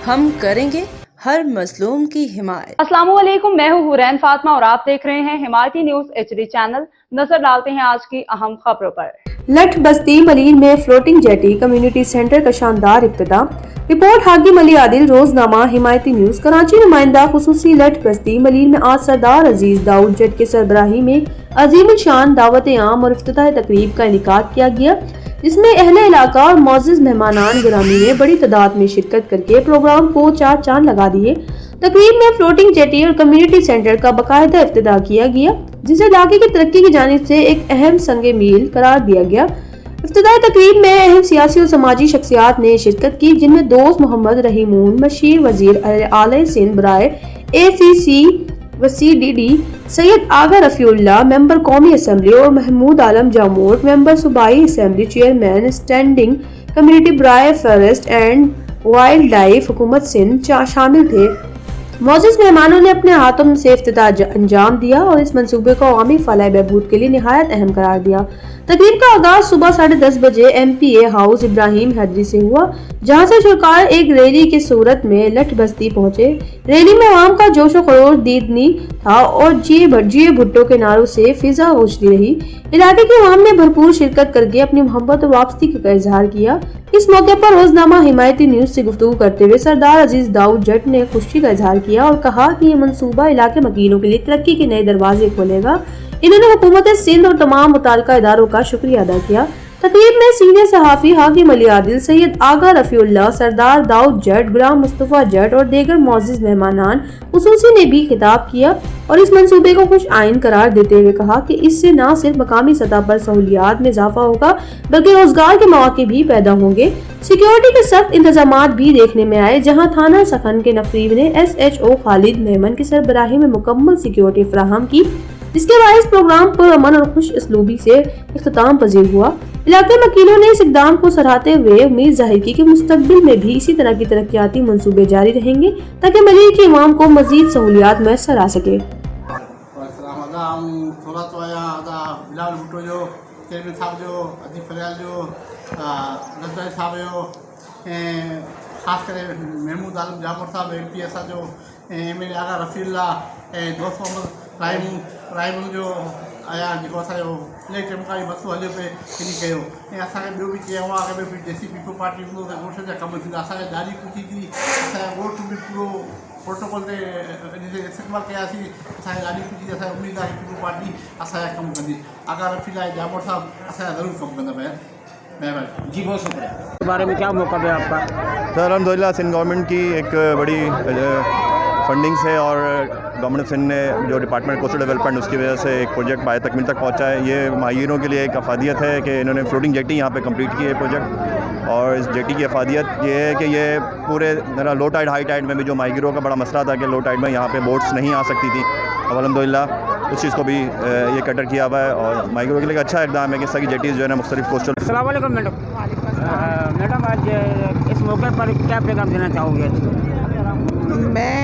हम करेंगे हर मजलूम की हिमायत। अस्सलाम वालेकुम, मैं हूँ हुरैन फातिमा और आप देख रहे हैं हिमायती न्यूज HD चैनल। नजर डालते हैं आज की अहम खबरों पर। लठ बस्ती मलीर में फ्लोटिंग जेटी कम्युनिटी सेंटर का शानदार इफ्तिताह। रिपोर्ट हाकिम अली आदिल, रोजनामा हिमायती न्यूज। कराची नुमाइंदा खुसूसी लठ बस्ती मलीर में आज सरदार अजीज दाऊद जट के सरबराही में अजीम शान दावत आम और इफ्तिताह तकरीब का इनेकाद किया गया, जिसमें अहले इलाका और मोअज़्ज़िज़ मेहमानान गिरामी ने बड़ी तादाद में शिरकत करके प्रोग्राम को चार चांद लगा दिए। तकरीब में फ्लोटिंग जेटी और कम्युनिटी सेंटर का बाकायदा इफ्तिताह किया गया, जिसे इलाके की तरक्की की जानिब से एक अहम संगे मील करार दिया गया। इफ्तिताह तकरीब में अहम सियासी और समाजी शख्सियात ने शिरकत की, जिनमें दोस्त मोहम्मद रहीमून, मशीर वजीर आले सिंध बराए ACC वसीDD, सैयद आगा रफीउल्लाह, मेंबर कौमी असम्बली, और महमूद आलम जामोट, मेंबर सूबाई असम्बली, चेयरमैन स्टैंडिंग कमेटी बराए फॉरेस्ट एंड वाइल्ड लाइफ हुकूमत सिंध शामिल थे। मोअज़्ज़िज़ मेहमानों ने अपने हाथों से इफ्तिताह अंजाम दिया और इस मंसूबे को अवामी फलाह बहबूद के लिए निहायत अहम करार दिया। तकरीब का आगाज सुबह 10:30 बजे MPA हाउस इब्राहिम हैदरी से हुआ, जहां से शुरकार एक रैली की सूरत में लठ बस्ती पहुंचे। रैली में आवाम का जोशो खरोश दीदनी था और जिए भुट्टो के नारों से फिजा उछली रही। इलाके के आवाम ने भरपूर शिरकत करके अपनी मोहब्बत और वापसी का इजहार किया। इस मौके पर रोजनामा हिमायती न्यूज से गुफ्तगू करते हुए सरदार अजीज दाऊद जट ने खुशी का इजहार किया और कहा कि ये मंसूबा इलाके मकीनों के लिए तरक्की के नए दरवाजे खोलेगा। इन्होंने हुकूमत सिंध और तमाम मुताल्लिका इदारों का शुक्रिया अदा किया। तकरीब में सीनियर सहाफी हाकिम अली आदिल, सैयद आगा रफीउल्लाह, सरदार दाऊद जट, गुलाम मुस्तफा जट और दीगर मोअज़्ज़िज़ मेहमानान खुसूसी ने भी खिताब किया और इस मंसूबे को खुश आइन करार देते हुए कहा कि इससे न सिर्फ मकामी सतह पर सहूलियात में इजाफा होगा बल्कि रोजगार के मौके भी पैदा होंगे। सिक्योरिटी के सख्त इंतजामात भी देखने में आए, जहां थाना सखन के नफरीब ने SHO खालिद मेमन की सरबराही में मुकम्मल सिक्योरिटी फराहम की, जिसके बायस प्रोग्राम पर अमन और खुश इसलूबी से इख्तिताम पजीर हुआ। इलाके मकीनों ने इस इक़दाम को सराहते हुए उम्मीद जाहिर की कि मुस्तकबिल में भी इसी तरह की तरक्याती मंसूबे जारी रहेंगे ताकि मलीर की अवाम को मजीद सहूलियात मैसर आ सके। ख़ासि करे महमूद आलम जामर साहब MP असांजो MLA आगा रफ़ीउल्लाह ऐं दोस्त मोहम्मद राइमून जो आया जेको असांजो इलेक्शन मुक़ामी मसलो हलियो पिए इन कयो ऐं असांखे ॿियो बि चयो आहे कि भई जेसी पीपल पार्टी हूंदो त ॻोठ जा कम थींदा। असांखे ॾाढी ख़ुशी थी, असांजा ॻोठ बि पूरो प्रोटोकॉल ते इस्तेमालु कयासीं। असांखे ॾाढी ख़ुशी थी, असांखे उमेदु आहे कि पीपल पार्टी असांजा कमु कंदी। आगा रफ़ीउल्लाह जामर साहब असांजा ज़रूरु कमु कंदा पिया। जी बहुत शुक्रिया। इस बारे में क्या मौका है आपका? सर अल्हम्दुलिल्लाह सिंध गवर्नमेंट की एक बड़ी फंडिंग से और गवर्नमेंट ऑफ सिंध ने जो डिपार्टमेंट कोस्टल डेवलपमेंट उसकी वजह से एक प्रोजेक्ट बाय तकमील तक पहुंचा है। ये माहिरों के लिए एक अफादियत है कि इन्होंने फ्लोटिंग जेटी यहाँ पे कंप्लीट की है प्रोजेक्ट। और इस जेटी की अफादियत ये है कि ये पूरे लो टाइड हाई टाइड में भी जो माहिरों का बड़ा मसला था कि लो टाइड में यहाँ पे बोट्स नहीं आ सकती थी, अब अल्हम्दुलिल्लाह उस चीज़ को भी ये कटर किया हुआ है और माइग्रो के लिए अच्छा इक़दाम है कि इस तरह की जेटीज़ जो है ना मुख्तलिफ कोस्टल। अस्सलाम वालेकुम मैडम, आज इस मौके पर क्या पैगाम देना चाहोगे? मैं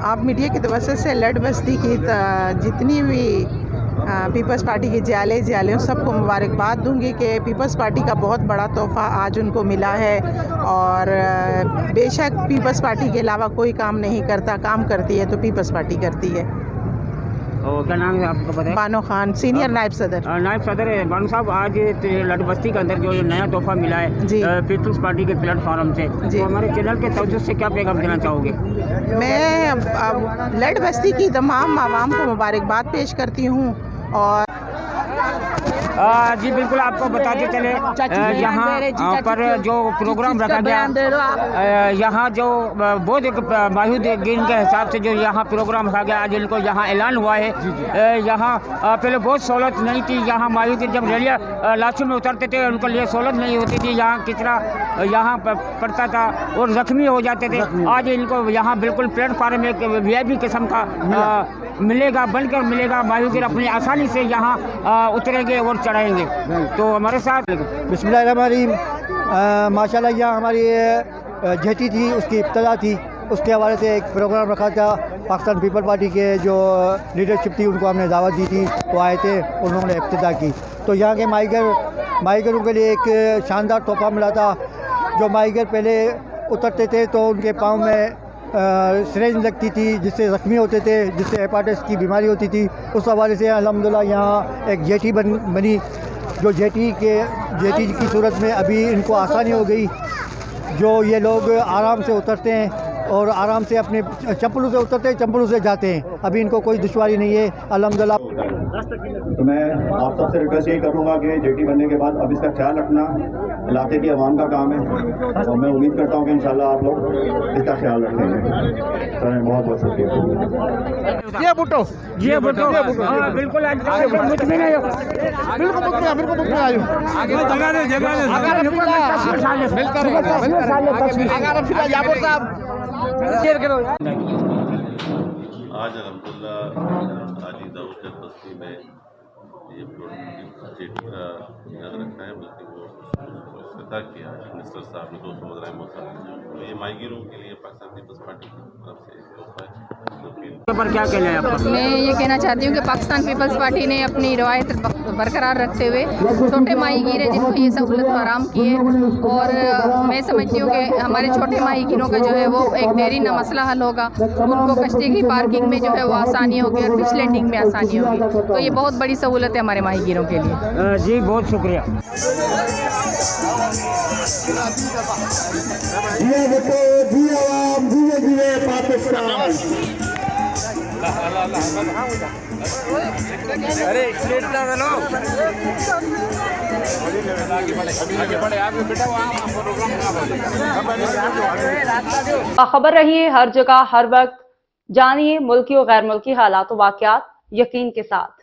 आप मीडिया की वजह से लठ बस्ती की जितनी भी पीपल्स पार्टी के जाले सबको मुबारकबाद दूंगी कि पीपल्स पार्टी का बहुत बड़ा तोहफ़ा आज उनको मिला है। और बेशक पीपल्स पार्टी के अलावा कोई काम नहीं करता, काम करती है तो पीपल्स पार्टी करती है। और क्या नाम है आपको पता है? बानो खान, सीनियर नायब सदर। नायब सदर है बानो साहब, आज लठ बस्ती के अंदर जो नया तोहफा मिला है पीपल्स पार्टी के प्लेटफॉर्म से, तो हमारे चैनल के तवज्जो से क्या पैगाम देना चाहोगे? मैं लठ बस्ती की तमाम आवाम को मुबारकबाद पेश करती हूँ। और जी बिल्कुल, आपको बताते चले यहाँ पर जो प्रोग्राम रखा गया, यहाँ जो बहुत एक मायूदीन के हिसाब से जो यहाँ प्रोग्राम रखा गया, आज इनको यहाँ ऐलान हुआ है। यहाँ पहले बहुत सहूलत नहीं थी, यहाँ मायूदीन जब रेलिया लाशों में उतरते थे उनके लिए सहूलत नहीं होती थी, यहाँ किचरा यहाँ पड़ता था और ज़ख्मी हो जाते थे। आज इनको यहाँ बिल्कुल प्लेटफार्म में VIP किस्म का मिलेगा, बनकर मिलेगा। मायूदीन अपनी आसानी से यहाँ उतरेंगे और चढ़ाएंगे। तो हमारे साथ बिस्मिल्लाहिर्रहमानिर्रहीम, माशाल्लाह यहाँ हमारी जेटी थी, उसकी इब्तिदा थी, उसके हवाले से एक प्रोग्राम रखा था। पाकिस्तान पीपल पार्टी के जो लीडरशिप थी उनको हमने दावत दी थी, वो आए थे, उन्होंने इब्तिदा की। तो यहाँ के माइगरों के लिए एक शानदार तोहफा मिला था। जो माइगर पहले उतरते थे तो उनके पाँव में सिरेंज लगती थी, जिससे ज़ख्मी होते थे, जिससे हेपाटाइटिस की बीमारी होती थी। उस हवाले से अल्हम्दुलिल्लाह यहाँ एक जेटी बनी, जो जेटी की सूरत में अभी इनको आसानी हो गई, जो ये लोग आराम से उतरते हैं और आराम से अपने चप्पलों से उतरते हैं, चप्पलों से जाते हैं। अभी इनको कोई दुश्वारी नहीं है अल्हम्दुलिल्लाह। तो मैं आप सबसे रिक्वेस्ट यही करूँगा कि जेटी बनने के बाद अब इसका ख्याल रखना इलाके की आवाम का काम है, और मैं उम्मीद करता हूँ कि इंशाल्लाह आप लोग इसका ख्याल रखेंगे। सर बहुत बहुत शुक्रिया। ये भुट्टो बिल्कुल आज अल्हम्दुलिल्लाह हाजी दाऊद जब बस्ती में ये जेटी का याद रखा है, बल्कि वो इफ्तिताह किया मिनिस्टर साहब ने 200 मदराए मौसा। तो ये माहीगीरों के लिए पाकिस्तान पीपल्स पार्टी की तरफ से एक तोहफा है। पर क्या कहना है आपका? मैं ये कहना चाहती हूँ कि पाकिस्तान पीपल्स पार्टी ने अपनी रवायत बरकरार रखते हुए छोटे माहीगीर जिनको ये सहूलत फराहम की है, और मैं समझती हूँ कि हमारे छोटे माहीगीरों का जो है वो एक देरीना मसला हल होगा। उनको कश्ती की पार्किंग में जो है वो आसानी होगी और फिश लैंडिंग में आसानी होगी। तो ये बहुत बड़ी सहूलत है हमारे माहीगीरों के लिए। जी बहुत शुक्रिया। अरे स्ट्रेट ना लो, आगे बढ़े आगे बेटा, वहाँ खबर रहिए हर जगह हर वक्त, जानिए मुल्की और गैर मुल्की हालात व वाक़यात यकीन के साथ।